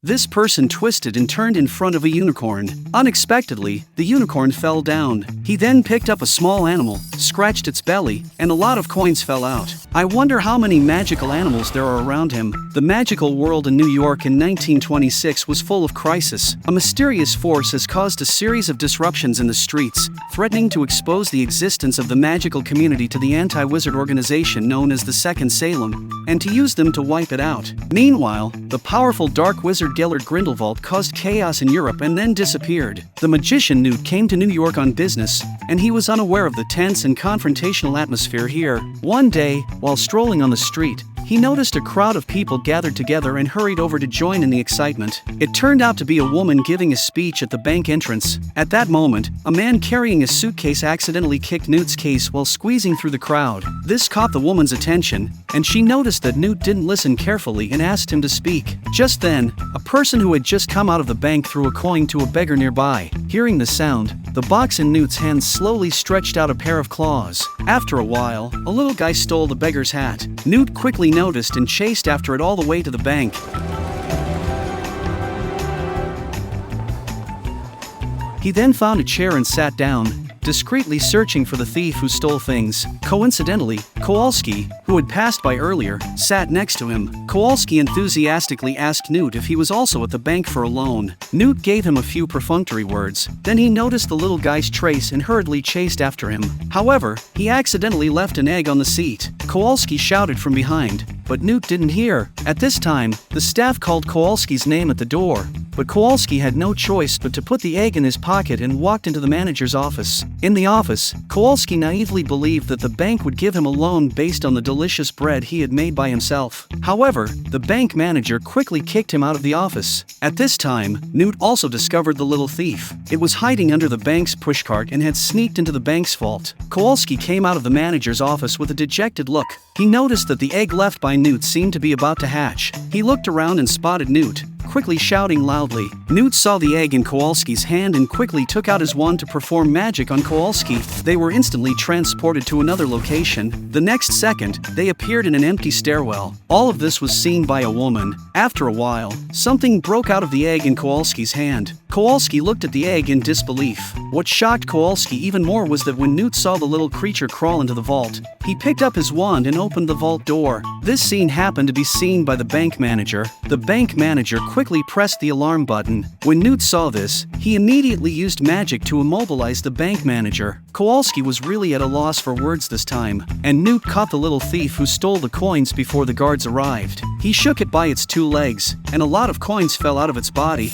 This person twisted and turned in front of a unicorn. Unexpectedly, the unicorn fell down. He then picked up a small animal, scratched its belly, and a lot of coins fell out. I wonder how many magical animals there are around him. The magical world in New York in 1926 was full of crisis. A mysterious force has caused a series of disruptions in the streets, threatening to expose the existence of the magical community to the anti-wizard organization known as the Second Salem, and to use them to wipe it out. Meanwhile, the powerful dark wizard Gellert Grindelwald caused chaos in Europe and then disappeared. The magician Newt came to New York on business, and he was unaware of the tense and confrontational atmosphere here. One day, while strolling on the street, he noticed a crowd of people gathered together and hurried over to join in the excitement. It turned out to be a woman giving a speech at the bank entrance. At that moment, a man carrying a suitcase accidentally kicked Newt's case while squeezing through the crowd. This caught the woman's attention, and she noticed that Newt didn't listen carefully and asked him to speak. Just then, a person who had just come out of the bank threw a coin to a beggar nearby. Hearing the sound, the box in Newt's hand slowly stretched out a pair of claws. After a while, a little guy stole the beggar's hat. Newt quickly noticed and chased after it all the way to the bank. He then found a chair and sat down, discreetly searching for the thief who stole things. Coincidentally, Kowalski, who had passed by earlier, sat next to him. Kowalski enthusiastically asked Newt if he was also at the bank for a loan. Newt gave him a few perfunctory words. Then he noticed the little guy's trace and hurriedly chased after him. However, he accidentally left an egg on the seat. Kowalski shouted from behind, but Newt didn't hear. At this time, the staff called Kowalski's name at the door, but Kowalski had no choice but to put the egg in his pocket and walked into the manager's office. In the office, Kowalski naively believed that the bank would give him a loan based on the delicious bread he had made by himself. However, the bank manager quickly kicked him out of the office. At this time, Newt also discovered the little thief. It was hiding under the bank's pushcart and had sneaked into the bank's vault. Kowalski came out of the manager's office with a dejected look. He noticed that the egg left by Newt seemed to be about to hatch. He looked around and spotted Newt, quickly shouting loudly. Newt saw the egg in Kowalski's hand and quickly took out his wand to perform magic on Kowalski. They were instantly transported to another location. The next second, they appeared in an empty stairwell. All of this was seen by a woman. After a while, something broke out of the egg in Kowalski's hand. Kowalski looked at the egg in disbelief. What shocked Kowalski even more was that when Newt saw the little creature crawl into the vault, he picked up his wand and opened the vault door. This scene happened to be seen by the bank manager. The bank manager quickly pressed the alarm button. When Newt saw this, he immediately used magic to immobilize the bank manager. Kowalski was really at a loss for words this time, and Newt caught the little thief who stole the coins before the guards arrived. He shook it by its two legs, and a lot of coins fell out of its body.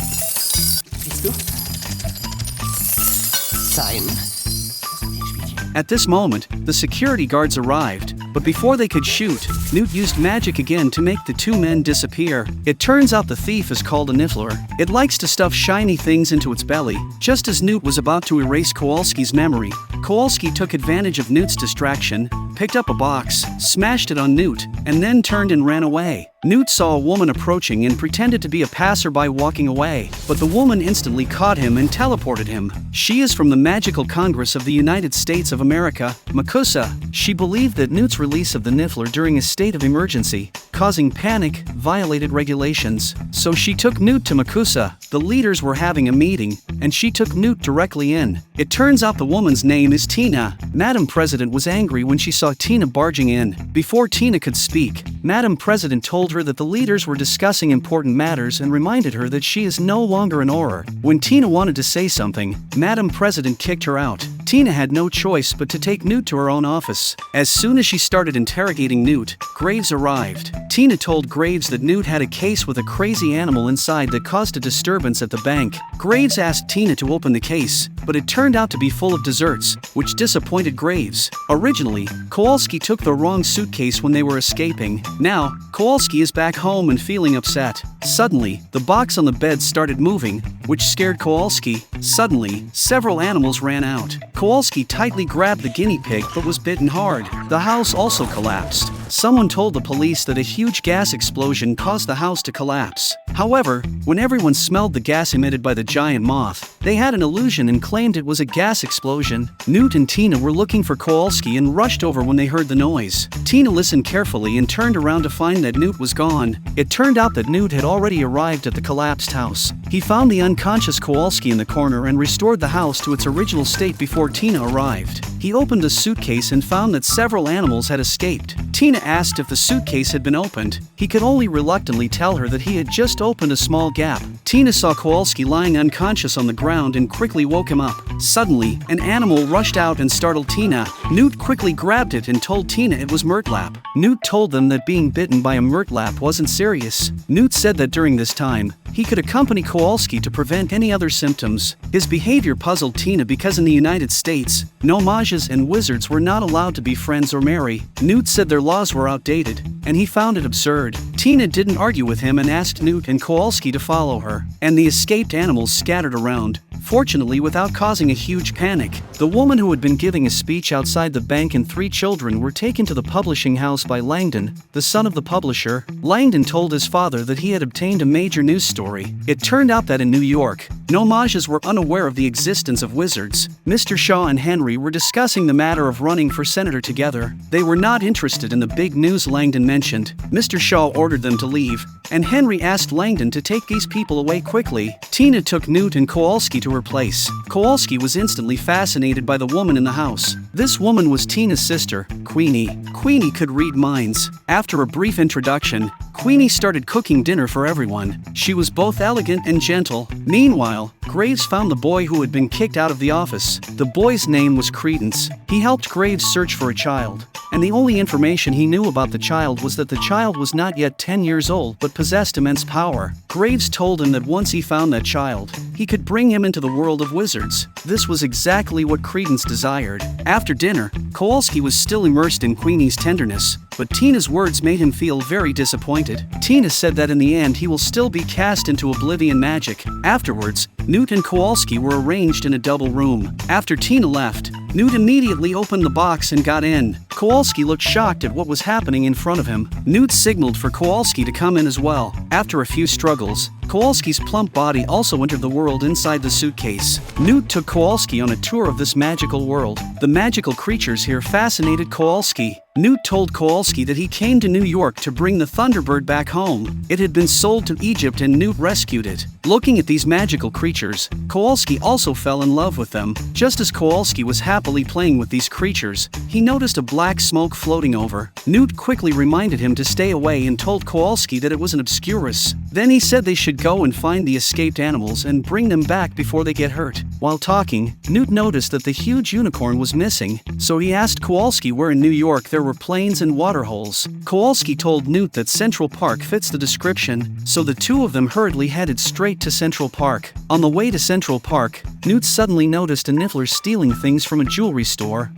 At this moment, the security guards arrived, but before they could shoot, Newt used magic again to make the two men disappear. It turns out the thief is called a niffler. It likes to stuff shiny things into its belly. Just as Newt was about to erase Kowalski's memory, Kowalski took advantage of Newt's distraction, picked up a box, smashed it on Newt, and then turned and ran away. Newt saw a woman approaching and pretended to be a passerby walking away, but the woman instantly caught him and teleported him. She is from the Magical Congress of the United States of America, Makusa. She believed that Newt's release of the niffler during a state of emergency, causing panic, violated regulations. So she took Newt to Makusa. The leaders were having a meeting, and she took Newt directly in. It turns out the woman's name is Tina. Madam President was angry when she saw Tina barging in. Before Tina could speak, Madam President told her that the leaders were discussing important matters and reminded her that she is no longer an Auror. When Tina wanted to say something, Madam President kicked her out. Tina had no choice but to take Newt to her own office. As soon as she started interrogating Newt, Graves arrived. Tina told Graves that Newt had a case with a crazy animal inside that caused a disturbance at the bank. Graves asked Tina to open the case, but it turned out to be full of desserts, which disappointed Graves. Originally, Kowalski took the wrong suitcase when they were escaping. Now, Kowalski is back home and feeling upset. Suddenly, the box on the bed started moving, which scared Kowalski. Suddenly, several animals ran out. Kowalski tightly grabbed the guinea pig but was bitten hard. The house also collapsed. Someone told the police that a huge gas explosion caused the house to collapse. However, when everyone smelled the gas emitted by the giant moth, they had an illusion and claimed it was a gas explosion. Newt and Tina were looking for Kowalski and rushed over when they heard the noise. Tina listened carefully and turned around to find that Newt was gone. It turned out that Newt had already arrived at the collapsed house. He found the unconscious Kowalski in the corner and restored the house to its original state before Tina arrived. He opened the suitcase and found that several animals had escaped. Tina asked if the suitcase had been opened. He could only reluctantly tell her that he had just opened a small gap. Tina saw Kowalski lying unconscious on the ground and quickly woke him up. Suddenly, an animal rushed out and startled Tina. Newt quickly grabbed it and told Tina it was Murtlap. Newt told them that being bitten by a Murtlap wasn't serious. Newt said that during this time, he could accompany Kowalski to prevent any other symptoms. His behavior puzzled Tina because in the United States, no mages and wizards were not allowed to be friends or marry. Newt said their laws were outdated, and he found it absurd. Tina didn't argue with him and asked Newt and Kowalski to follow her, and the escaped animals scattered around, fortunately without causing a huge panic. The woman who had been giving a speech outside the bank and 3 children were taken to the publishing house by Langdon, the son of the publisher. Langdon told his father that he had obtained a major news story. It turned out that in New York, no mages were unaware of the existence of wizards. Mr. Shaw and Henry were discussing the matter of running for senator together. They were not interested in the big news Langdon mentioned. Mr. Shaw ordered them to leave, and Henry asked Langdon to take these people away quickly. Tina took Newt and Kowalski to her place. Kowalski was instantly fascinated by the woman in the house. This woman was Tina's sister, Queenie. Queenie could read minds. After a brief introduction, Queenie started cooking dinner for everyone. She was both elegant and gentle. Meanwhile, Graves found the boy who had been kicked out of the office. The boy's name was Credence. He helped Graves search for a child, and the only information he knew about the child was that the child was not yet 10 years old but possessed immense power. Graves told him that once he found that child, he could bring him into the world of wizards. This was exactly what Credence desired. After dinner, Kowalski was still immersed in Queenie's tenderness, but Tina's words made him feel very disappointed. Tina said that in the end he will still be cast into oblivion magic. Afterwards, Newt and Kowalski were arranged in a double room. After Tina left, Newt immediately opened the box and got in. Kowalski looked shocked at what was happening in front of him. Newt signaled for Kowalski to come in as well. After a few struggles, Kowalski's plump body also entered the world inside the suitcase. Newt took Kowalski on a tour of this magical world. The magical creatures here fascinated Kowalski. Newt told Kowalski that he came to New York to bring the Thunderbird back home. It had been sold to Egypt and Newt rescued it. Looking at these magical creatures, Kowalski also fell in love with them. Just as Kowalski was happily playing with these creatures, he noticed a black smoke floating over. Newt quickly reminded him to stay away and told Kowalski that it was an obscurus. Then he said they should go and find the escaped animals and bring them back before they get hurt. While talking, Newt noticed that the huge unicorn was missing, so he asked Kowalski where in New York there were plains and waterholes. Kowalski told Newt that Central Park fits the description, so the two of them hurriedly headed straight to Central Park. On the way to Central Park, Newt suddenly noticed a Niffler stealing things from a jewelry store.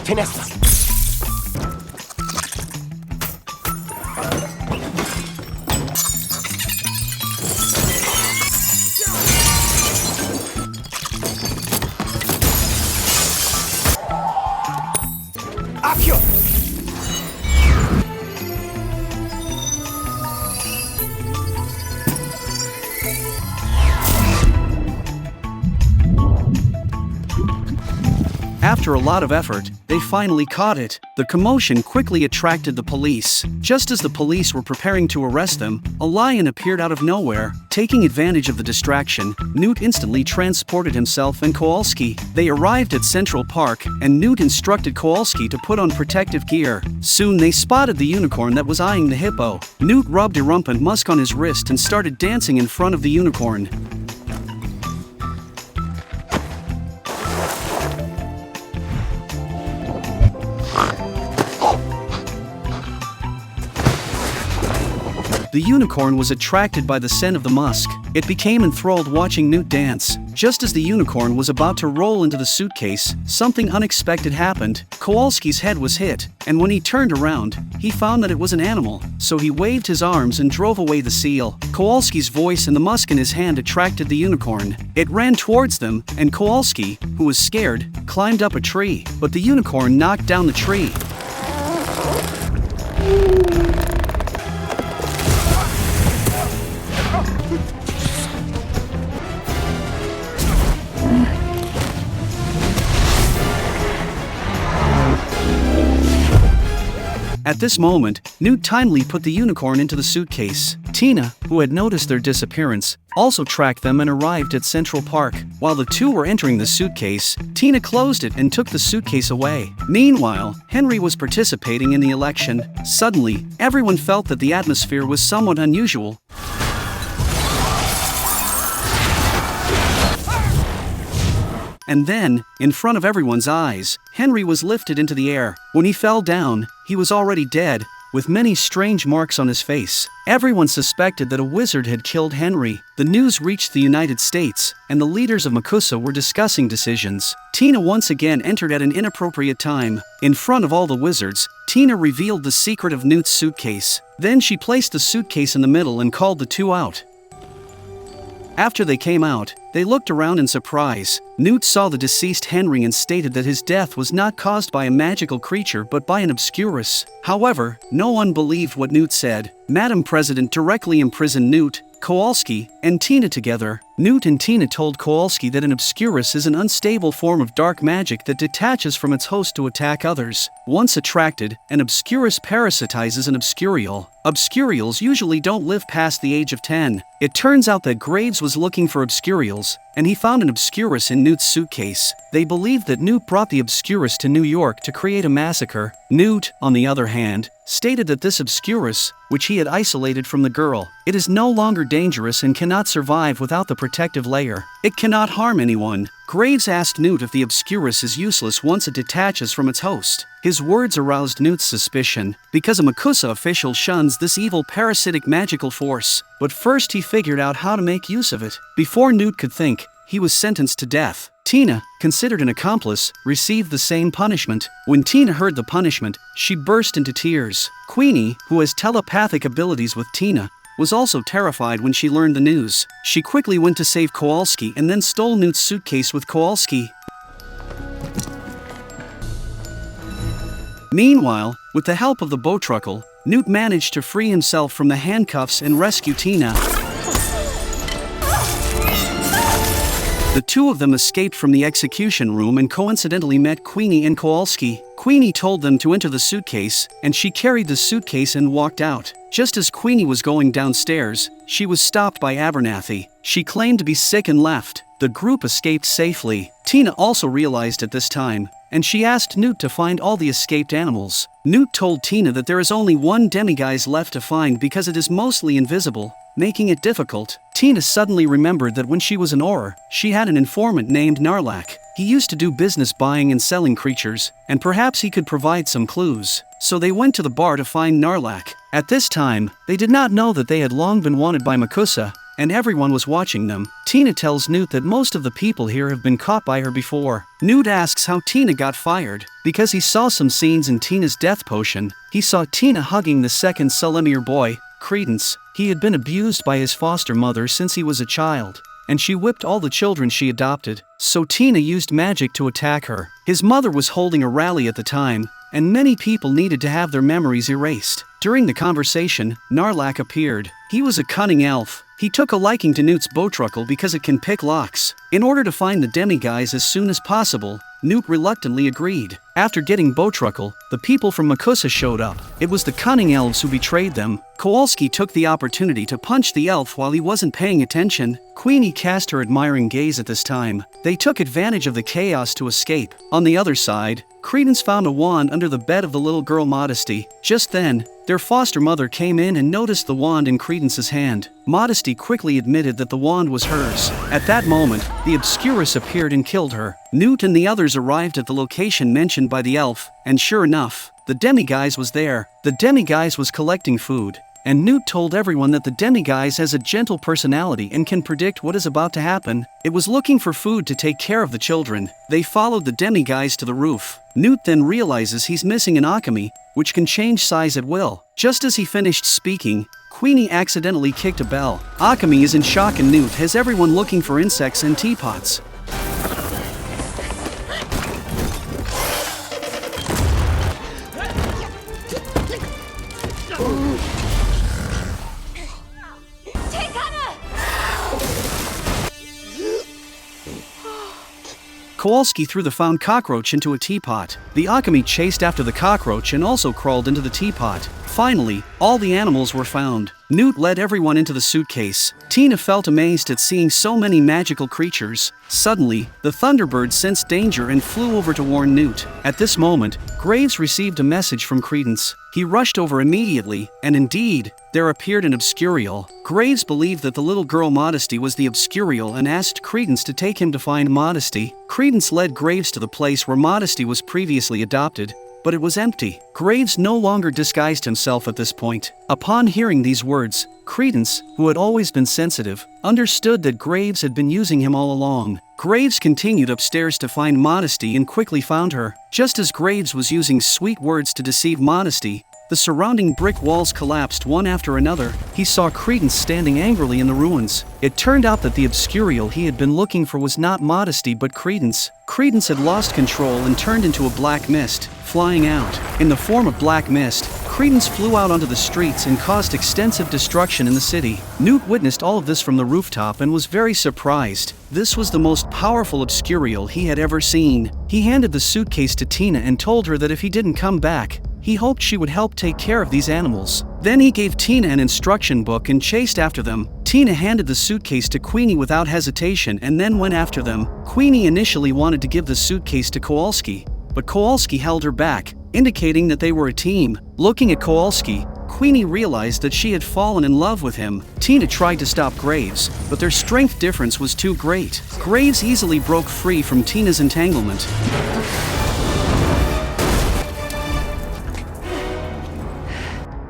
Finestra! Accio! After a lot of effort, they finally caught it. The commotion quickly attracted the police. Just as the police were preparing to arrest them, a lion appeared out of nowhere. Taking advantage of the distraction, Newt instantly transported himself and Kowalski. They arrived at Central Park, and Newt instructed Kowalski to put on protective gear. Soon they spotted the unicorn that was eyeing the hippo. Newt rubbed a rumpant musk on his wrist and started dancing in front of the unicorn. The unicorn was attracted by the scent of the musk. It became enthralled watching Newt dance. Just as the unicorn was about to roll into the suitcase, something unexpected happened. Kowalski's head was hit, and when he turned around, he found that it was an animal. So he waved his arms and drove away the seal. Kowalski's voice and the musk in his hand attracted the unicorn. It ran towards them, and Kowalski, who was scared, climbed up a tree. But the unicorn knocked down the tree. At this moment, Newt timely put the unicorn into the suitcase. Tina, who had noticed their disappearance, also tracked them and arrived at Central Park. While the two were entering the suitcase, Tina closed it and took the suitcase away. Meanwhile, Henry was participating in the election. Suddenly, everyone felt that the atmosphere was somewhat unusual. And then, in front of everyone's eyes, Henry was lifted into the air. When he fell down, he was already dead, with many strange marks on his face. Everyone suspected that a wizard had killed Henry. The news reached the United States, and the leaders of Makusa were discussing decisions. Tina once again entered at an inappropriate time. In front of all the wizards, Tina revealed the secret of Newt's suitcase. Then she placed the suitcase in the middle and called the two out. After they came out, they looked around in surprise. Newt saw the deceased Henry and stated that his death was not caused by a magical creature but by an obscurus. However, no one believed what Newt said. Madam President directly imprisoned Newt, Kowalski, and Tina together. Newt and Tina told Kowalski that an obscurus is an unstable form of dark magic that detaches from its host to attack others. Once attracted, an obscurus parasitizes an obscurial. Obscurials usually don't live past the age of 10. It turns out that Graves was looking for obscurials, and he found an obscurus in Newt's suitcase. They believed that Newt brought the obscurus to New York to create a massacre. Newt, on the other hand, stated that this obscurus, which he had isolated from the girl, it is no longer dangerous and cannot survive without the protective layer. It cannot harm anyone. Graves asked Newt if the obscurus is useless once it detaches from its host. His words aroused Newt's suspicion, because a Makusa official shuns this evil parasitic magical force. But first he figured out how to make use of it. Before Newt could think, he was sentenced to death. Tina, considered an accomplice, received the same punishment. When Tina heard the punishment, she burst into tears. Queenie, who has telepathic abilities with Tina, was also terrified when she learned the news. She quickly went to save Kowalski and then stole Newt's suitcase with Kowalski. Meanwhile, with the help of the Bowtruckle, Newt managed to free himself from the handcuffs and rescue Tina. The two of them escaped from the execution room and coincidentally met Queenie and Kowalski. Queenie told them to enter the suitcase, and she carried the suitcase and walked out. Just as Queenie was going downstairs, she was stopped by Abernathy. She claimed to be sick and left. The group escaped safely. Tina also realized at this time, and she asked Newt to find all the escaped animals. Newt told Tina that there is only one demiguise left to find because it is mostly invisible, making it difficult. Tina suddenly remembered that when she was an Auror, she had an informant named Narlak. He used to do business buying and selling creatures, and perhaps he could provide some clues. So they went to the bar to find Narlak. At this time, they did not know that they had long been wanted by Makusa, and everyone was watching them. Tina tells Newt that most of the people here have been caught by her before. Newt asks how Tina got fired. Because he saw some scenes in Tina's death potion, he saw Tina hugging the second Sulemir boy, Credence. He had been abused by his foster mother since he was a child, and she whipped all the children she adopted. So Tina used magic to attack her. His mother was holding a rally at the time, and many people needed to have their memories erased. During the conversation, Narlak appeared. He was a cunning elf. He took a liking to Newt's Bowtruckle because it can pick locks. In order to find the demiguise as soon as possible, Newt reluctantly agreed. After getting Bowtruckle, the people from Makusa showed up. It was the cunning elves who betrayed them. Kowalski took the opportunity to punch the elf while he wasn't paying attention. Queenie cast her admiring gaze at this time. They took advantage of the chaos to escape. On the other side, Credence found a wand under the bed of the little girl Modesty. Just then, their foster mother came in and noticed the wand in Credence's hand. Modesty quickly admitted that the wand was hers. At that moment, the Obscurus appeared and killed her. Newt and the others arrived at the location mentioned by the elf, and sure enough, the demiguise was there. The demiguise was collecting food. and Newt told everyone that the demiguise has a gentle personality and can predict what is about to happen. It was looking for food to take care of the children. They followed the demiguise to the roof. Newt then realizes he's missing an Akami, which can change size at will. Just as he finished speaking, Queenie accidentally kicked a bell. Akami is in shock and Newt has everyone looking for insects and teapots. Kowalski threw the found cockroach into a teapot. The Akami chased after the cockroach and also crawled into the teapot. Finally, all the animals were found. Newt led everyone into the suitcase. Tina felt amazed at seeing so many magical creatures. Suddenly, the Thunderbird sensed danger and flew over to warn Newt. At this moment, Graves received a message from Credence. He rushed over immediately, and indeed, there appeared an Obscurial. Graves believed that the little girl Modesty was the Obscurial and asked Credence to take him to find Modesty. Credence led Graves to the place where Modesty was previously adopted, but it was empty. Graves no longer disguised himself at this point. Upon hearing these words, Credence, who had always been sensitive, understood that Graves had been using him all along. Graves continued upstairs to find Modesty and quickly found her. Just as Graves was using sweet words to deceive Modesty, the surrounding brick walls collapsed one after another. He saw Credence standing angrily in the ruins. It turned out that the Obscurial he had been looking for was not Modesty but Credence. Credence had lost control and turned into a black mist, flying out. In the form of black mist, Credence flew out onto the streets and caused extensive destruction in the city. Newt witnessed all of this from the rooftop and was very surprised. This was the most powerful Obscurial he had ever seen. He handed the suitcase to Tina and told her that if he didn't come back, he hoped she would help take care of these animals. Then he gave Tina an instruction book and chased after them. Tina handed the suitcase to Queenie without hesitation and then went after them. Queenie initially wanted to give the suitcase to Kowalski, but Kowalski held her back, indicating that they were a team. Looking at Kowalski, Queenie realized that she had fallen in love with him. Tina tried to stop Graves, but their strength difference was too great. Graves easily broke free from Tina's entanglement.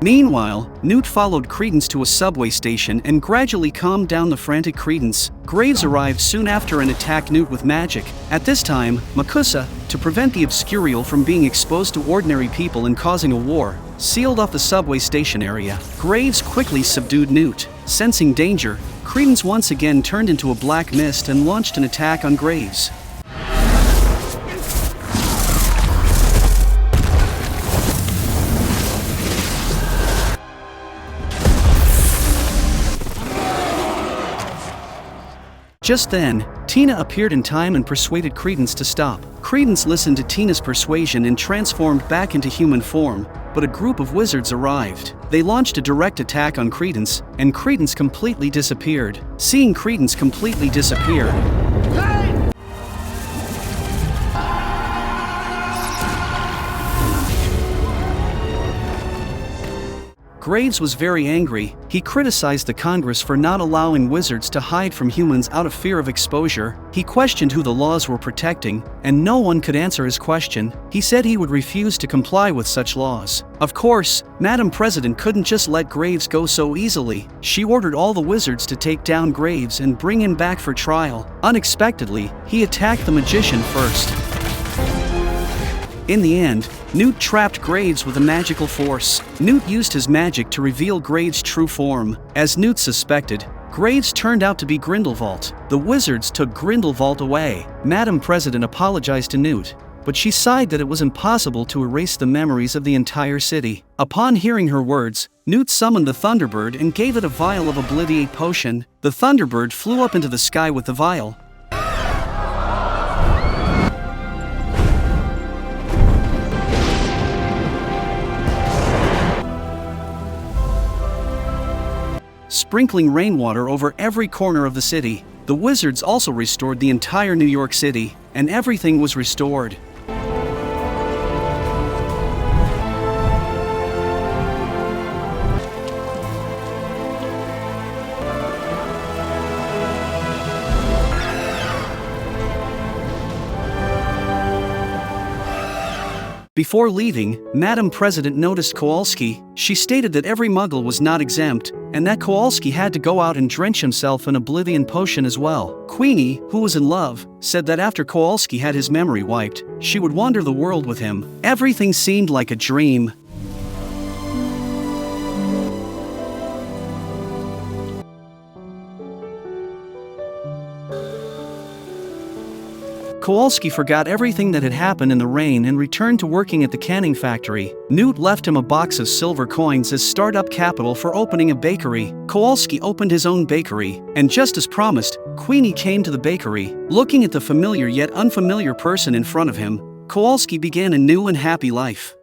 Meanwhile, Newt followed Credence to a subway station and gradually calmed down the frantic Credence. Graves arrived soon after and attacked Newt with magic. At this time, Makusa, to prevent the Obscurial from being exposed to ordinary people and causing a war, sealed off the subway station area. Graves quickly subdued Newt. Sensing danger, Credence once again turned into a black mist and launched an attack on Graves. Just then, Tina appeared in time and persuaded Credence to stop. Credence listened to Tina's persuasion and transformed back into human form, but a group of wizards arrived. They launched a direct attack on Credence, and Credence completely disappeared. Seeing Credence completely disappear, Graves was very angry. He criticized the Congress for not allowing wizards to hide from humans out of fear of exposure. He questioned who the laws were protecting, and no one could answer his question. He said he would refuse to comply with such laws. Of course, Madam President couldn't just let Graves go so easily. She ordered all the wizards to take down Graves and bring him back for trial. Unexpectedly, he attacked the magician first. In the end, Newt trapped Graves with a magical force. Newt used his magic to reveal Graves' true form. As Newt suspected, Graves turned out to be Grindelwald. The wizards took Grindelwald away. Madam President apologized to Newt, but she sighed that it was impossible to erase the memories of the entire city. Upon hearing her words, Newt summoned the Thunderbird and gave it a vial of Obliviate Potion. The Thunderbird flew up into the sky with the vial. Sprinkling rainwater over every corner of the city. The wizards also restored the entire New York City, and everything was restored. Before leaving, Madam President noticed Kowalski. She stated that every Muggle was not exempt, and that Kowalski had to go out and drench himself in Oblivion Potion as well. Queenie, who was in love, said that after Kowalski had his memory wiped, she would wander the world with him. Everything seemed like a dream. Kowalski forgot everything that had happened in the rain and returned to working at the canning factory. Newt left him a box of silver coins as startup capital for opening a bakery. Kowalski opened his own bakery, and just as promised, Queenie came to the bakery. Looking at the familiar yet unfamiliar person in front of him, Kowalski began a new and happy life.